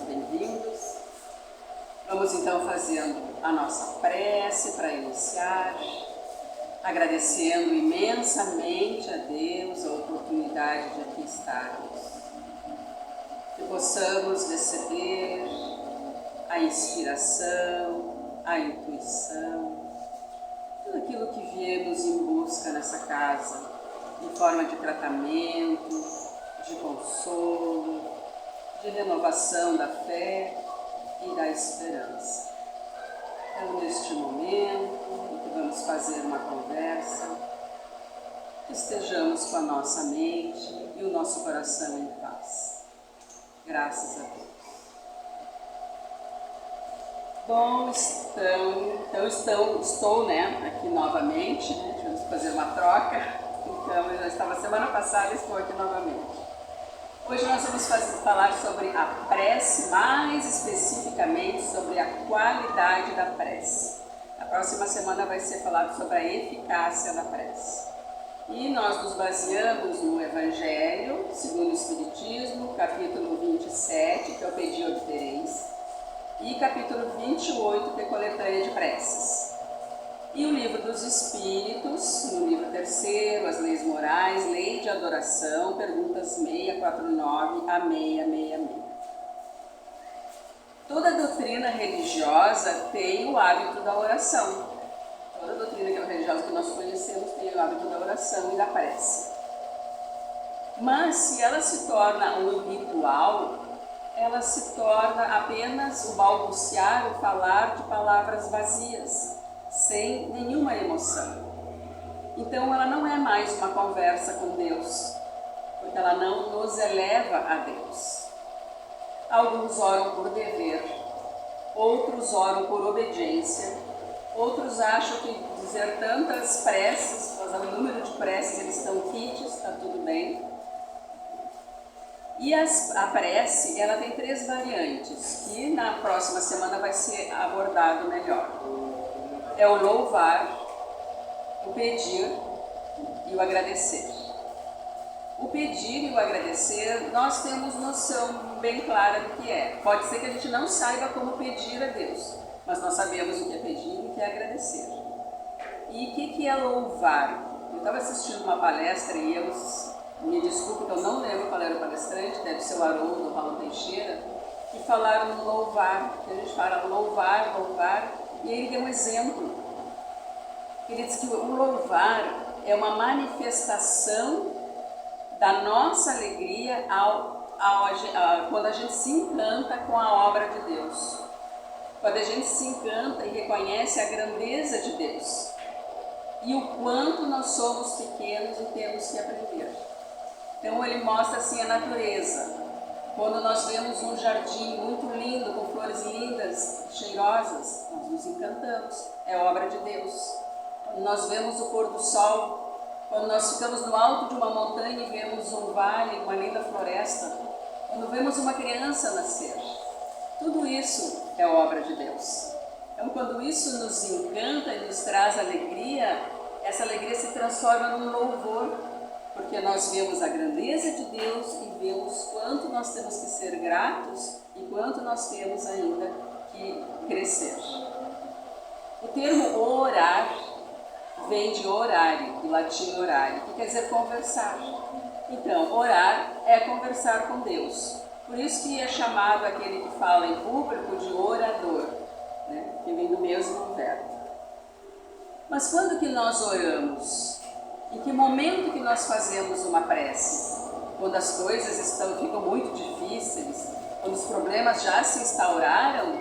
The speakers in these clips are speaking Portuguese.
bem-vindos. Vamos então fazendo a nossa prece para iniciar, agradecendo imensamente a Deus a oportunidade de aqui estarmos, que possamos receber a inspiração, a intuição, tudo aquilo que viemos em busca nessa casa, em forma de tratamento, de consolo, de renovação da fé e da esperança. Então, neste momento em que vamos fazer uma conversa, estejamos com a nossa mente e o nosso coração em paz. Graças a Deus. Bom, estou aqui novamente, tivemos que fazer uma troca, então eu já estava semana passada e estou aqui novamente. Hoje nós vamos falar sobre a prece, mais especificamente sobre a qualidade da prece. A próxima semana vai ser falado sobre a eficácia da prece. E nós nos baseamos no Evangelho, segundo o Espiritismo, capítulo 27, que é o Pedi e Obtereis, e capítulo 28, que é Coletânea de Preces. E o Livro dos Espíritos, no livro 3º, As Leis Morais, Lei de Adoração, perguntas 649 a 666. Toda doutrina religiosa tem o hábito da oração. Toda doutrina religiosa que nós conhecemos tem o hábito da oração e da prece. Mas se ela se torna um ritual, ela se torna apenas o balbuciar, o falar de palavras vazias, sem nenhuma emoção. Então ela não é mais uma conversa com Deus, porque ela não nos eleva a Deus. Alguns oram por dever, outros oram por obediência, outros acham que dizer tantas preces, fazer um número de preces, eles estão kits, está tudo bem. E a prece, ela tem 3 variantes, que na próxima semana vai ser abordado melhor. É o louvar, o pedir e o agradecer. O pedir e o agradecer, nós temos noção bem clara do que é. Pode ser que a gente não saiba como pedir a Deus, mas nós sabemos o que é pedir e o que é agradecer. E o que é louvar? Eu estava assistindo uma palestra e me desculpe que eu não lembro qual era o palestrante, deve ser o Haroldo, o Paulo Teixeira, que falaram no louvar, que a gente fala louvar, e ele deu um exemplo. Ele disse que o louvar é uma manifestação da nossa alegria quando a gente se encanta com a obra de Deus. Quando a gente se encanta e reconhece a grandeza de Deus. E o quanto nós somos pequenos e temos que aprender. Então ele mostra assim a natureza. Quando nós vemos um jardim muito lindo, com flores lindas, cheirosas, nós nos encantamos, é obra de Deus. Quando nós vemos o pôr do sol, quando nós ficamos no alto de uma montanha e vemos um vale, uma linda floresta, quando vemos uma criança nascer, tudo isso é obra de Deus. Então quando isso nos encanta e nos traz alegria, essa alegria se transforma num louvor, porque nós vemos a grandeza de Deus e vemos quanto nós temos que ser gratos e quanto nós temos ainda que crescer. O termo orar vem de orare, do latim orare, que quer dizer conversar. Então, orar é conversar com Deus. Por isso que é chamado aquele que fala em público de orador, que vem do mesmo verbo. Mas quando que nós oramos? Em que momento que nós fazemos uma prece? Quando as coisas ficam muito difíceis? Quando os problemas já se instauraram?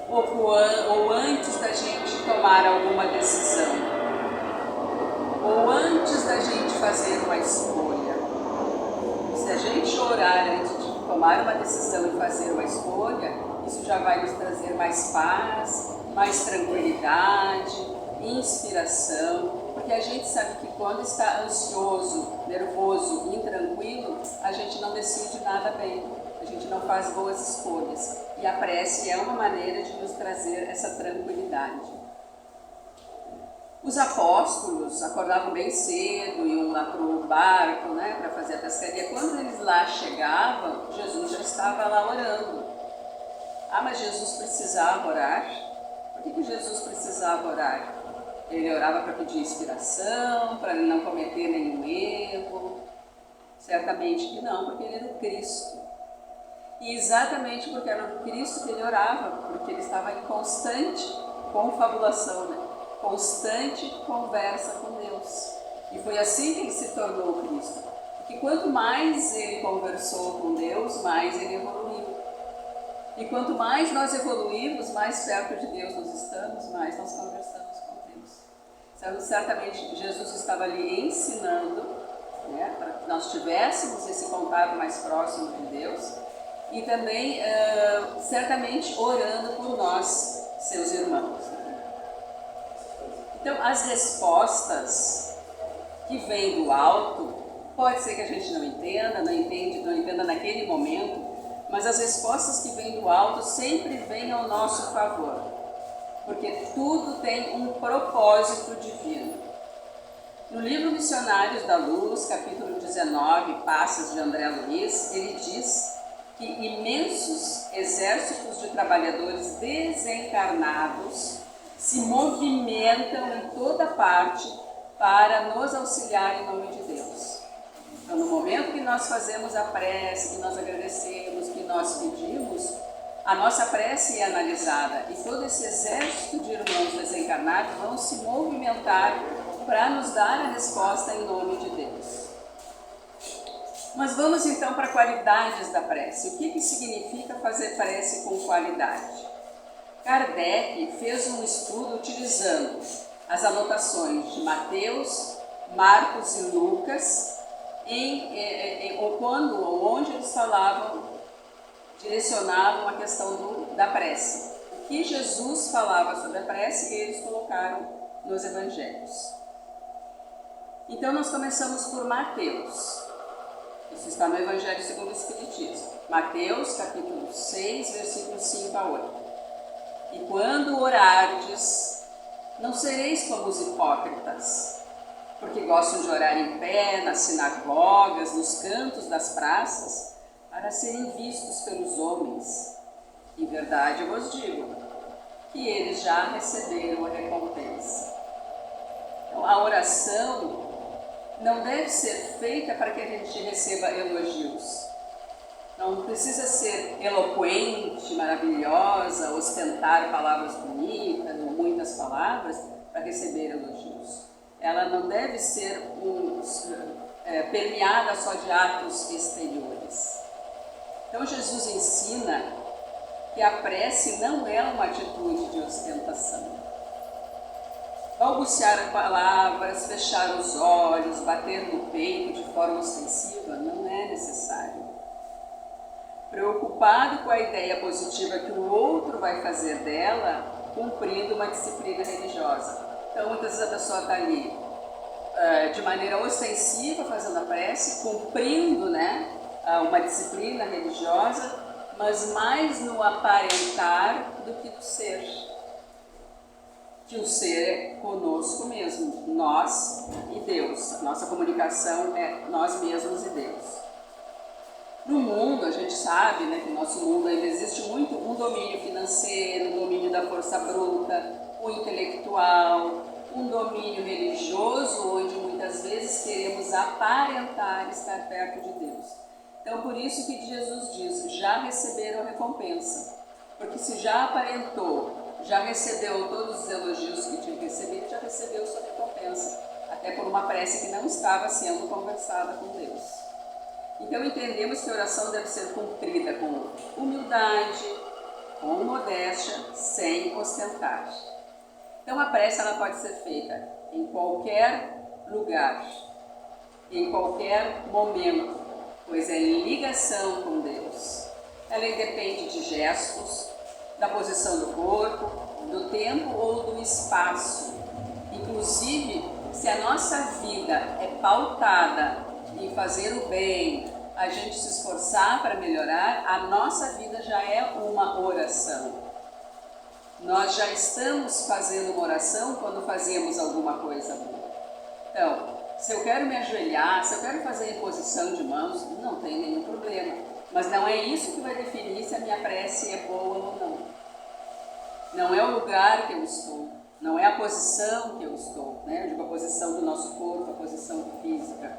Ou antes da gente tomar alguma decisão? Ou antes da gente fazer uma escolha? Se a gente orar antes de tomar uma decisão e fazer uma escolha, isso já vai nos trazer mais paz, mais tranquilidade, inspiração, porque a gente sabe que quando está ansioso, nervoso, intranquilo, a gente não decide nada bem, a gente não faz boas escolhas. E a prece é uma maneira de nos trazer essa tranquilidade. Os apóstolos acordavam bem cedo, iam lá para o barco, para fazer a pescaria. Quando eles lá chegavam, Jesus já estava lá orando. Ah, mas Jesus precisava orar? Por que Jesus precisava orar? Ele orava para pedir inspiração, para não cometer nenhum erro? Certamente que não, porque ele era o Cristo. E exatamente porque era o Cristo que ele orava, porque ele estava em constante confabulação, né? Constante conversa com Deus. E foi assim que ele se tornou Cristo. Porque quanto mais ele conversou com Deus, mais ele evoluiu. E quanto mais nós evoluímos, mais perto de Deus nós estamos, mais nós conversamos com Deus. Então, certamente Jesus estava ali ensinando, né, para que nós tivéssemos esse contato mais próximo de Deus, e também certamente orando por nós, seus irmãos. Então, as respostas que vêm do alto, pode ser que a gente não entenda naquele momento, mas as respostas que vêm do alto sempre vêm ao nosso favor, porque tudo tem um propósito divino. No livro Missionários da Luz, capítulo 19, Passos de André Luiz, ele diz que imensos exércitos de trabalhadores desencarnados se movimentam em toda parte para nos auxiliar em nome de Deus. Então, no momento que nós fazemos a prece, que nós agradecemos, que nós pedimos, a nossa prece é analisada e todo esse exército de irmãos desencarnados vão se movimentar para nos dar a resposta em nome de Deus. Mas vamos então para qualidades da prece. O que significa fazer prece com qualidade? Kardec fez um estudo utilizando as anotações de Mateus, Marcos e Lucas, onde eles direcionavam a questão da prece. O que Jesus falava sobre a prece, eles colocaram nos evangelhos. Então nós começamos por Mateus. Isso está no Evangelho segundo o Espiritismo. Mateus, capítulo 6, versículos 5 a 8. E quando orardes, não sereis como os hipócritas, porque gostam de orar em pé, nas sinagogas, nos cantos das praças, para serem vistos pelos homens. Em verdade eu vos digo, que eles já receberam a recompensa. Então a oração não deve ser feita para que a gente receba elogios. Não precisa ser eloquente, maravilhosa, ostentar palavras bonitas ou muitas palavras para receber elogios. Ela não deve ser permeada só de atos exteriores. Então Jesus ensina que a prece não é uma atitude de ostentação. Balbuciar palavras, fechar os olhos, bater no peito de forma ostensiva não é necessário. Preocupado com a ideia positiva que o outro vai fazer dela, cumprindo uma disciplina religiosa. Então, muitas vezes a pessoa está ali de maneira ostensiva, fazendo a prece, cumprindo, né, uma disciplina religiosa, mas mais no aparentar do que no ser. Que o ser é conosco mesmo, nós e Deus. Nossa comunicação é nós mesmos e Deus. No mundo, a gente sabe, né, que no nosso mundo ainda existe muito um domínio financeiro, um domínio da força bruta, o intelectual, um domínio religioso, onde muitas vezes queremos aparentar estar perto de Deus. Então, por isso que Jesus diz, já receberam a recompensa. Porque se já aparentou, já recebeu todos os elogios que tinha que receber, já recebeu sua recompensa, até por uma prece que não estava sendo conversada com Deus. Então entendemos que a oração deve ser cumprida com humildade, com modéstia, sem ostentar. Então a prece ela pode ser feita em qualquer lugar, em qualquer momento, pois é em ligação com Deus. Ela independe de gestos, da posição do corpo, do tempo ou do espaço. Inclusive, se a nossa vida é pautada em fazer o bem, a gente se esforçar para melhorar, a nossa vida já é uma oração. Nós já estamos fazendo uma oração quando fazemos alguma coisa boa. Então, se eu quero me ajoelhar, se eu quero fazer imposição de mãos, não tem nenhum problema. Mas não é isso que vai definir se a minha prece é boa ou não. Não é o lugar que eu estou, não é a posição que eu estou, né? Eu digo a posição do nosso corpo, a posição física.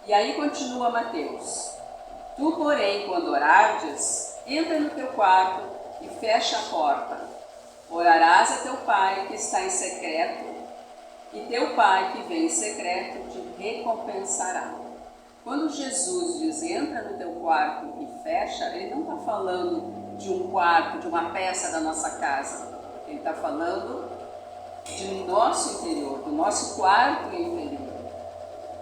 E aí continua Mateus. Tu, porém, quando orardes, entra no teu quarto e fecha a porta. Orarás a teu pai que está em secreto, e teu pai que vem em secreto te recompensará. Quando Jesus diz entra no teu quarto e fecha, ele não está falando de um quarto, de uma peça da nossa casa. Ele está falando de nosso interior, do nosso quarto interior,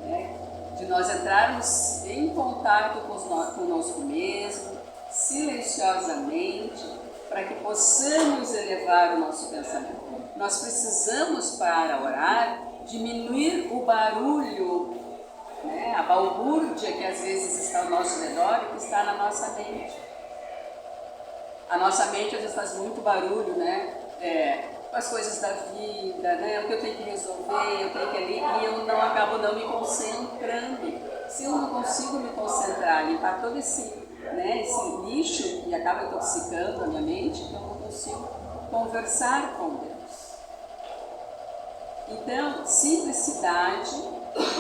né? De nós entrarmos em contato conosco mesmo, silenciosamente, para que possamos elevar o nosso pensamento. Nós precisamos, para orar, diminuir o barulho, né, a balbúrdia que às vezes está ao nosso redor e que está na nossa mente. A nossa mente às vezes faz muito barulho, né? Com as coisas da vida, né? O que eu tenho que resolver, eu tenho que ali, e eu não acabo não me concentrando. Se eu não consigo me concentrar, limpar todo esse lixo que acaba intoxicando a minha mente, eu não consigo conversar com Deus. Então, simplicidade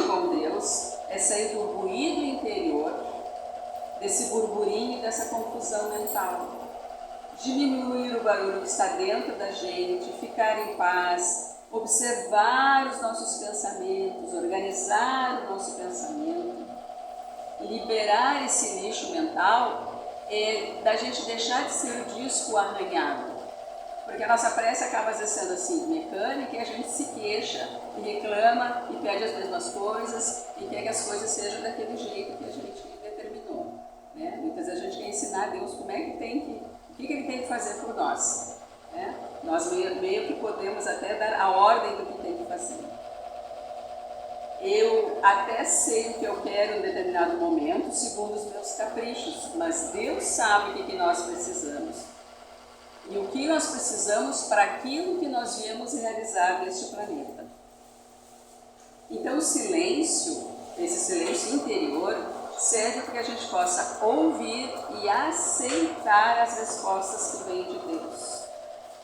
com Deus é sair do ruído interior, desse burburinho e dessa confusão mental. Diminuir o barulho que está dentro da gente, ficar em paz, observar os nossos pensamentos, organizar o nosso pensamento, liberar esse lixo mental, da gente deixar de ser o disco arranhado. Porque a nossa prece acaba às vezes sendo assim, mecânica, e a gente se queixa e reclama e pede as mesmas coisas e quer que as coisas sejam daquele jeito que a gente determinou, né? Muitas vezes a gente quer ensinar a Deus como é que tem que, o que Ele tem que fazer por nós, né? Nós meio que podemos até dar a ordem do que tem que fazer. Eu até sei o que eu quero em determinado momento, segundo os meus caprichos, mas Deus sabe o que nós precisamos. E o que nós precisamos para aquilo que nós viemos realizar neste planeta. Então o silêncio, esse silêncio interior, serve para que a gente possa ouvir e aceitar as respostas que vêm de Deus.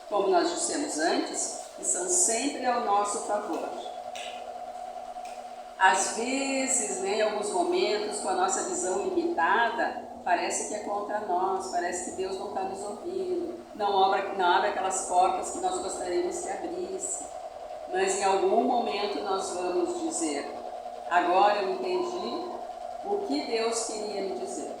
Como nós dissemos antes, que são sempre ao nosso favor. Às vezes, em alguns momentos, com a nossa visão limitada, parece que é contra nós, parece que Deus não está nos ouvindo, não abre aquelas portas que nós gostaríamos que abrisse. Mas em algum momento nós vamos dizer, agora eu entendi o que Deus queria me dizer.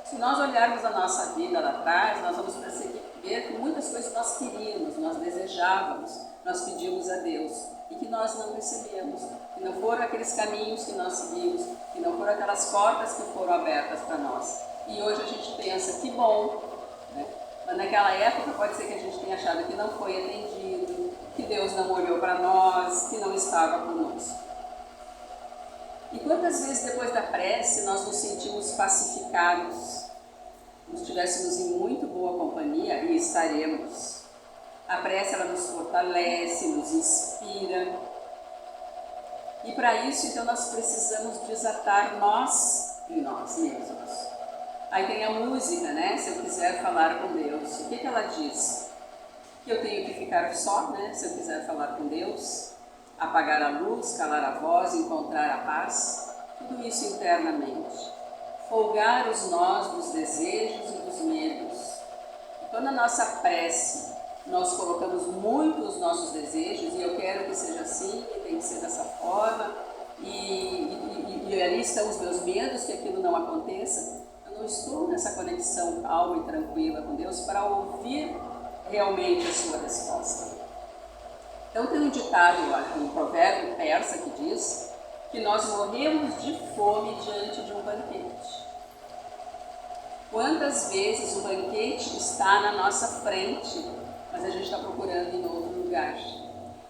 Se nós olharmos a nossa vida lá atrás, nós vamos perceber que muitas coisas nós queríamos, nós desejávamos, nós pedimos a Deus e que nós não recebemos, que não foram aqueles caminhos que nós seguimos, que não foram aquelas portas que foram abertas para nós. E hoje a gente pensa, que bom, né? Mas naquela época pode ser que a gente tenha achado que não foi atendido, que Deus não olhou para nós, que não estava conosco. E quantas vezes depois da prece nós nos sentimos pacificados, como se estivéssemos em muito boa companhia, e estaremos. A prece ela nos fortalece, nos inspira. E para isso, então, nós precisamos desatar nós em nós mesmos. Aí tem a música, né? Se eu quiser falar com Deus, o que ela diz? Que eu tenho que ficar só, né? Se eu quiser falar com Deus, apagar a luz, calar a voz, encontrar a paz, tudo isso internamente. Folgar os nós dos desejos e dos medos. Quando a nossa prece, nós colocamos muito os nossos desejos, e eu quero que seja assim, que tem que ser dessa forma, e ali estão os meus medos que aquilo não aconteça, eu não estou nessa conexão calma e tranquila com Deus para ouvir realmente a sua resposta. Então tem um ditado, um provérbio persa que diz que nós morremos de fome diante de um banquete. Quantas vezes o banquete está na nossa frente, mas a gente está procurando em outro lugar.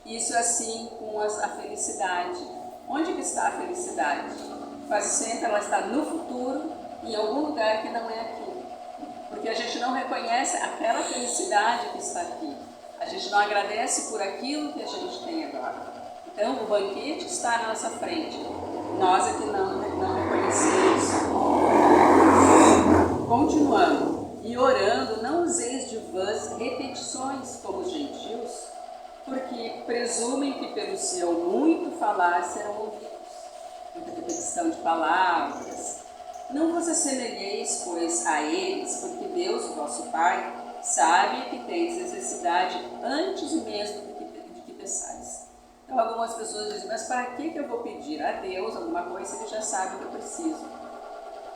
Isso é assim com a felicidade. Onde que está a felicidade? Quase sempre ela está no futuro, em algum lugar que não é aqui. Porque a gente não reconhece aquela felicidade que está aqui. A gente não agradece por aquilo que a gente tem agora. Então o banquete está na nossa frente. Nós é que não reconhecemos. Continuando, e orando, não useis de vãs repetições como os gentios, porque presumem que pelo seu muito falar serão ouvidos. Muita repetição de palavras. Não vos assemelheis, pois, a eles, porque Deus, o vosso Pai, sabe que tendes necessidade antes mesmo de que peçais. Então, algumas pessoas dizem, mas para que eu vou pedir a Deus alguma coisa se Ele já sabe o que eu preciso?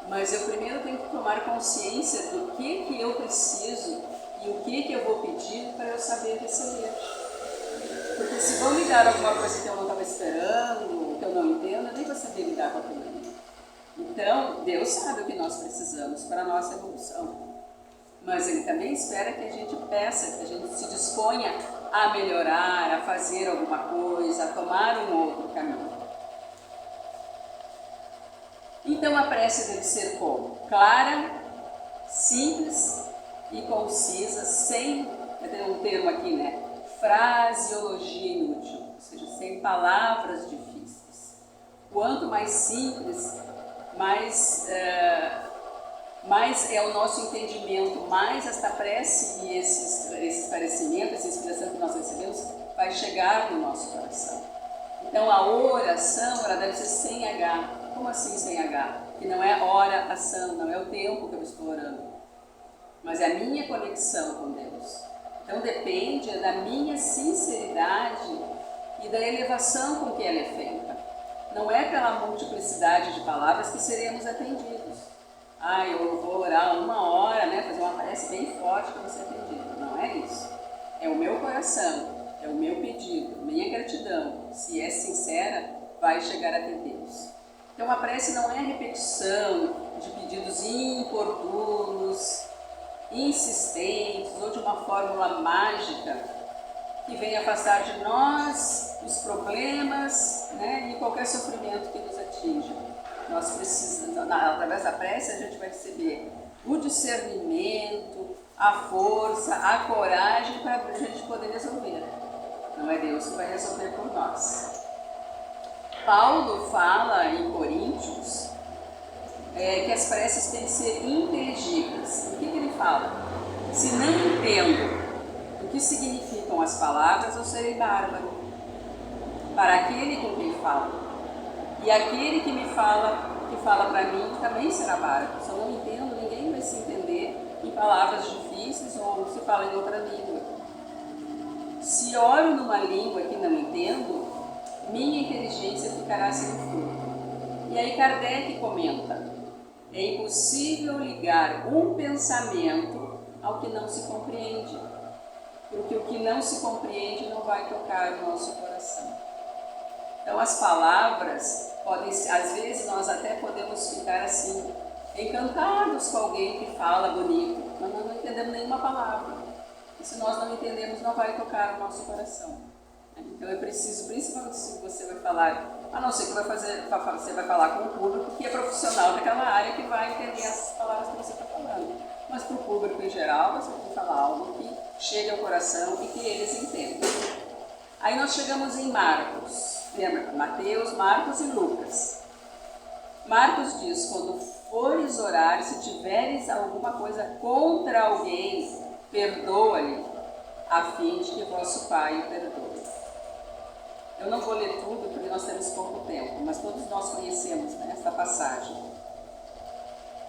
Mas eu primeiro tenho que tomar consciência do que eu preciso e o que eu vou pedir para eu saber receber. Porque se vão me dar alguma coisa que eu não estava esperando, que eu não entendo, eu nem vou saber lidar com aquilo ali. Então, Deus sabe o que nós precisamos para a nossa evolução. Mas Ele também espera que a gente peça, que a gente se disponha a melhorar, a fazer alguma coisa, a tomar um outro caminho. Então a prece deve ser como? Clara, simples e concisa, sem, tem um termo aqui, né? Fraseologia inútil, ou seja, sem palavras difíceis. Quanto mais simples, mais é o nosso entendimento, mais esta prece e esse esclarecimento, essa inspiração que nós recebemos vai chegar no nosso coração. Então a oração, ela deve ser sem H. Como assim sem H? Que não é oração, não é o tempo que eu estou orando, mas é a minha conexão com Deus. Então depende da minha sinceridade e da elevação com que ela é feita. Não é pela multiplicidade de palavras que seremos atendidos. Eu vou orar 1 hora, né, fazer uma prece bem forte para ser atendido. Não é isso. É o meu coração, é o meu pedido, minha gratidão. Se é sincera, vai chegar até Deus. Então a prece não é repetição de pedidos importunos, insistentes ou de uma fórmula mágica que venha afastar de nós os problemas, né, e qualquer sofrimento que nos atinja. Nós precisamos, através da prece, a gente vai receber o discernimento, a força, a coragem para a gente poder resolver. Não é Deus que vai resolver por nós. Paulo fala em Coríntios que as preces têm que ser inteligíveis. O que ele fala? Se não entendo o que significam as palavras, eu serei bárbaro para aquele com quem falo. E aquele que me fala, que fala para mim, também será bárbaro. Se eu não entendo, ninguém vai se entender em palavras difíceis ou se fala em outra língua. Se oro numa língua que não entendo, minha inteligência ficará sem fruto. E aí Kardec comenta, é impossível ligar um pensamento ao que não se compreende, porque o que não se compreende não vai tocar o nosso coração. Então as palavras podem, às vezes nós até podemos ficar assim, encantados com alguém que fala bonito, mas nós não entendemos nenhuma palavra. E se nós não entendemos, não vai tocar o nosso coração. Então é preciso, principalmente se você vai falar, a não ser que você vai falar com o público que é profissional daquela área que vai entender as palavras que você está falando. Mas para o público em geral, você tem que falar algo que chegue ao coração e que eles entendam. Aí nós chegamos em Marcos, lembra? Mateus, Marcos e Lucas. Marcos diz, quando fores orar, se tiveres alguma coisa contra alguém, perdoa-lhe, a fim de que vosso Pai o perdoe. Eu não vou ler tudo, porque nós temos pouco tempo, mas todos nós conhecemos, né, esta passagem.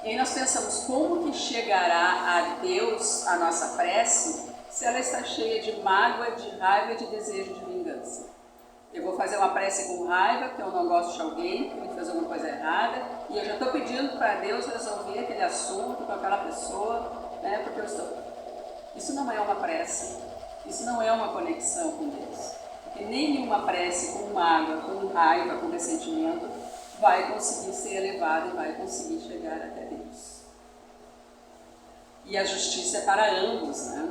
E aí nós pensamos, como que chegará a Deus a nossa prece se ela está cheia de mágoa, de raiva e de desejo de vingança? Eu vou fazer uma prece com raiva, porque eu não gosto de alguém, que me fez alguma coisa errada, e eu já estou pedindo para Deus resolver aquele assunto com aquela pessoa, né, porque eu estou... Isso não é uma prece, isso não é uma conexão com Deus. Porque nenhuma prece com mágoa, com raiva, com ressentimento vai conseguir ser elevada e vai conseguir chegar até Deus. E a justiça é para ambos, né?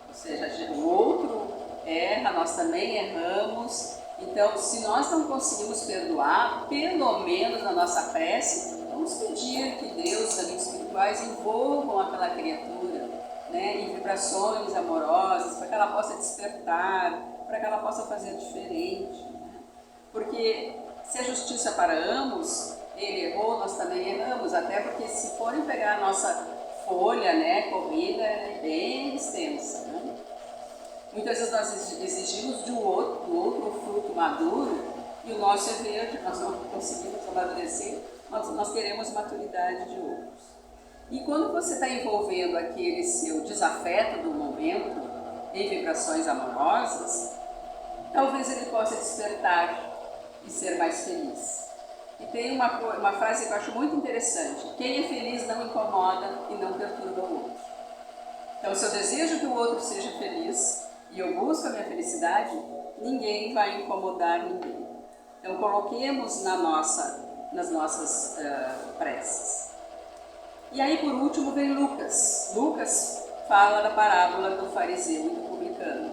Ou seja, o outro erra, nós também erramos. Então, se nós não conseguimos perdoar, pelo menos na nossa prece, vamos pedir que Deus, os amigos espirituais, envolvam aquela criatura, né, em vibrações amorosas, para que ela possa despertar, para que ela possa fazer diferente. Né? Porque se a justiça para ambos, ele errou, nós também erramos, até porque se forem pegar a nossa folha, né, corrida, é bem extensa, né? Muitas vezes nós exigimos do outro o fruto maduro e o nosso é verde, nós não conseguimos amadurecer, nós queremos maturidade de outros. E quando você está envolvendo aquele seu desafeto do momento em vibrações amorosas, talvez ele possa despertar e ser mais feliz. E tem uma frase que eu acho muito interessante: quem é feliz não incomoda e não perturba o outro. Então, se eu desejo que o outro seja feliz e eu busco a minha felicidade, ninguém vai incomodar ninguém. Então, coloquemos nas nossas preces. E aí, por último, vem Lucas. Lucas fala da parábola do fariseu e do publicano.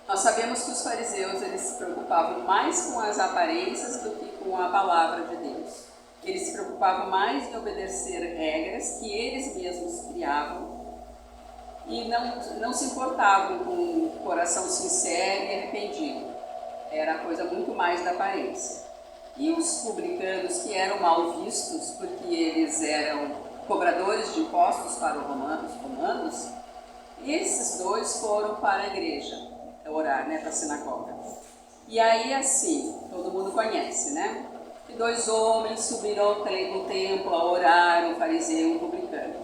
Nós sabemos que os fariseus eles se preocupavam mais com as aparências do que com a palavra de Deus. Eles se preocupavam mais em obedecer regras que eles mesmos criavam e não se importavam com o coração sincero e arrependido. Era coisa muito mais da aparência. E os publicanos, que eram mal vistos porque eles eram cobradores de impostos para os romanos, esses dois foram para a igreja orar, né, para a sinagoga. E aí, assim, todo mundo conhece, né? E 2 homens subiram no templo a orar, um fariseu e um publicano.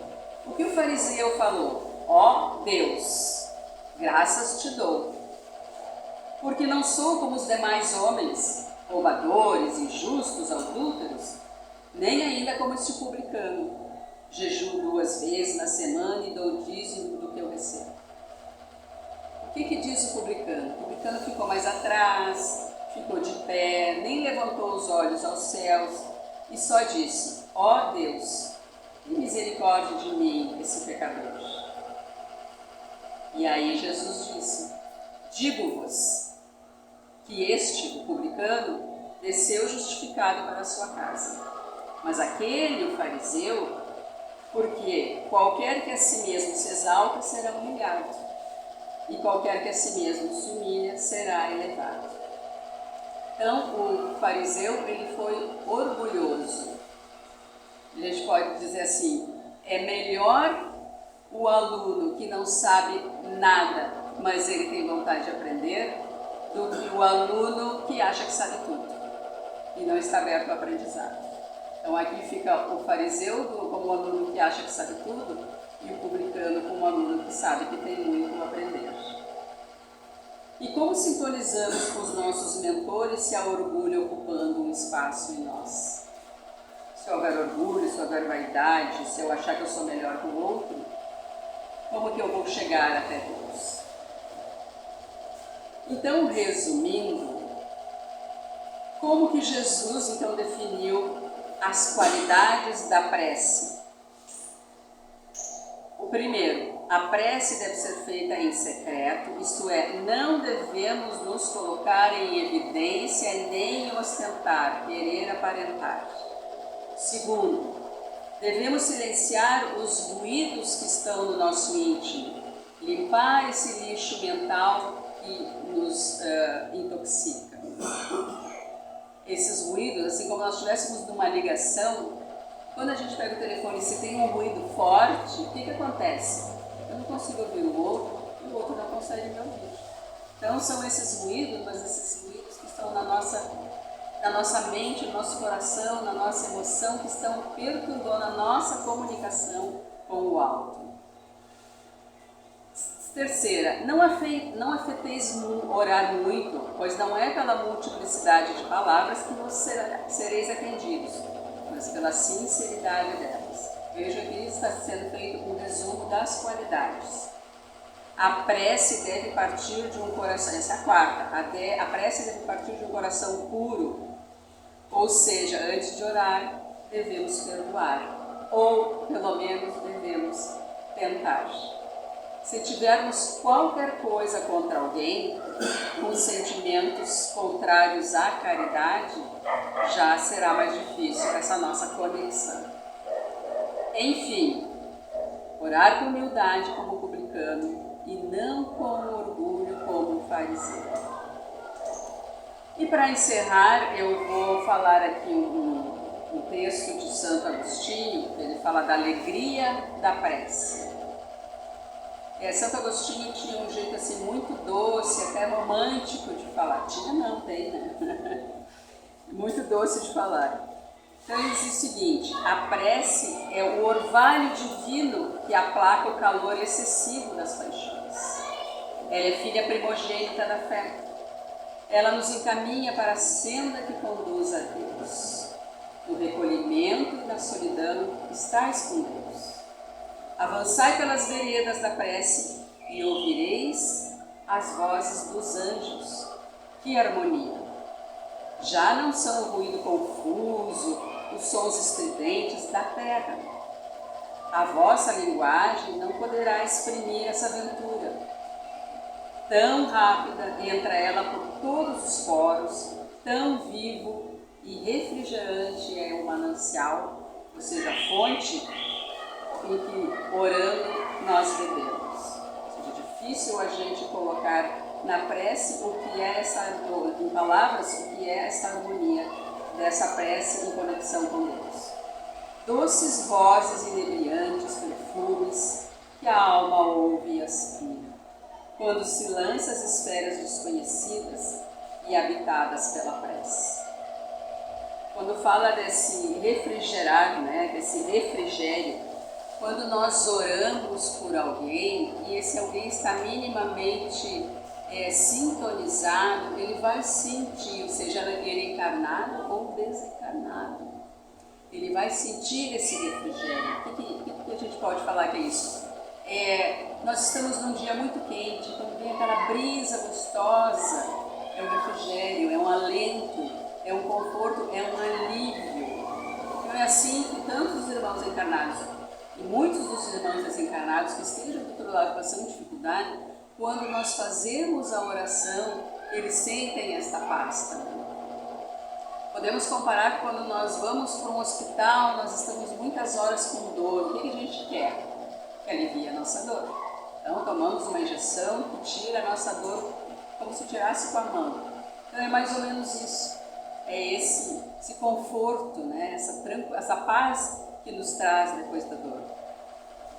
O que o fariseu falou? Ó Deus, graças te dou, porque não sou como os demais homens, roubadores, injustos, adúlteros, nem ainda como este publicano. Jejuo 2 vezes na semana e dou dízimo do que eu recebo. O que diz o publicano? O publicano ficou mais atrás, ficou de pé, nem levantou os olhos aos céus e só disse: ó Deus, tem misericórdia de mim, esse pecador. E aí Jesus disse: digo-vos que este, o publicano, desceu justificado para a sua casa. Mas aquele, o fariseu, porque qualquer que a si mesmo se exalta será humilhado, e qualquer que a si mesmo se humilha será elevado. Então, o fariseu, ele foi orgulhoso. A gente pode dizer assim: é melhor o aluno que não sabe nada, mas ele tem vontade de aprender, do que o aluno que acha que sabe tudo e não está aberto ao aprendizado. Então aqui fica o fariseu como um aluno que acha que sabe tudo e o publicano como um aluno que sabe que tem muito a aprender. E como sintonizamos com os nossos mentores se há orgulho ocupando um espaço em nós? Se houver orgulho, se houver vaidade, se eu achar que eu sou melhor que o outro, como que eu vou chegar até Deus? Então, resumindo, como que Jesus então definiu as qualidades da prece? O primeiro, a prece deve ser feita em secreto, isto é, não devemos nos colocar em evidência nem ostentar, querer aparentar. Segundo, devemos silenciar os ruídos que estão no nosso íntimo, limpar esse lixo mental que nos intoxica. Esses ruídos, assim como nós estivéssemos numa ligação, quando a gente pega o telefone e se tem um ruído forte, o que acontece? Eu não consigo ouvir o outro e o outro não consegue me ouvir. Então são esses ruídos, mas esses ruídos que estão na nossa mente, no nosso coração, na nossa emoção, que estão perturbando a nossa comunicação com o alto. Terceira, não afeteis orar muito, pois não é pela multiplicidade de palavras que vos sereis atendidos, mas pela sinceridade delas. Veja que está sendo feito um resumo das qualidades. A prece deve partir de um coração, essa é a quarta, a prece deve partir de um coração puro, ou seja, antes de orar, devemos perdoar, ou pelo menos devemos tentar. Se tivermos qualquer coisa contra alguém, com sentimentos contrários à caridade, já será mais difícil essa nossa conexão. Enfim, orar com humildade como publicano e não com orgulho como fariseu. E para encerrar, eu vou falar aqui um texto de Santo Agostinho, ele fala da alegria da prece. Santo Agostinho tinha um jeito assim muito doce, até romântico de falar. Tinha não, tem, né? Muito doce de falar. Então ele diz o seguinte: a prece é o orvalho divino que aplaca o calor excessivo das paixões. Ela é filha primogênita da fé. Ela nos encaminha para a senda que conduz a Deus. No recolhimento e na solidão estais com Deus. Avançai pelas veredas da prece e ouvireis as vozes dos anjos. Que harmonia! Já não são o ruído confuso, os sons estridentes da terra. A vossa linguagem não poderá exprimir essa aventura. Tão rápida entra ela por todos os poros, tão vivo e refrigerante é o manancial, ou seja, a fonte em que, orando, nós bebemos. Ou seja, é difícil a gente colocar na prece o que é em palavras, o que é essa harmonia dessa prece em conexão com Deus. Doces vozes inebriantes, perfumes, que a alma ouve e aspira, quando se lança às esferas desconhecidas e habitadas pela prece. Quando fala desse refrigerar, né, desse refrigério, quando nós oramos por alguém e esse alguém está minimamente sintonizado, ele vai sentir, seja ele encarnado ou desencarnado, ele vai sentir esse refrigério. O que a gente pode falar que é isso? Nós estamos num dia muito quente, quando vem aquela brisa gostosa, é um refrigério, é um alento, é um conforto, é um alívio. Então é assim que tantos irmãos encarnados e muitos dos irmãos desencarnados que estejam do outro lado passando dificuldade, quando nós fazemos a oração, eles sentem esta paz também. Podemos comparar quando nós vamos para um hospital, nós estamos muitas horas com dor. O que a gente quer? Que alivie a nossa dor. Então tomamos uma injeção que tira a nossa dor como se tirasse com a mão. Então é mais ou menos isso. É esse conforto, né? essa paz que nos traz depois da dor.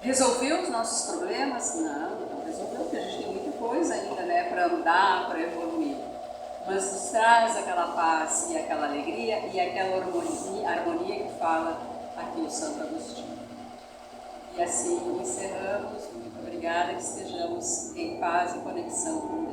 Resolveu os nossos problemas? Não resolveu, porque a gente tem muita coisa ainda, né, para andar, para evoluir. Mas nos traz aquela paz e aquela alegria e aquela harmonia que fala aqui o Santo Agostinho. E assim encerramos. Muito obrigada, que estejamos em paz e conexão com Deus.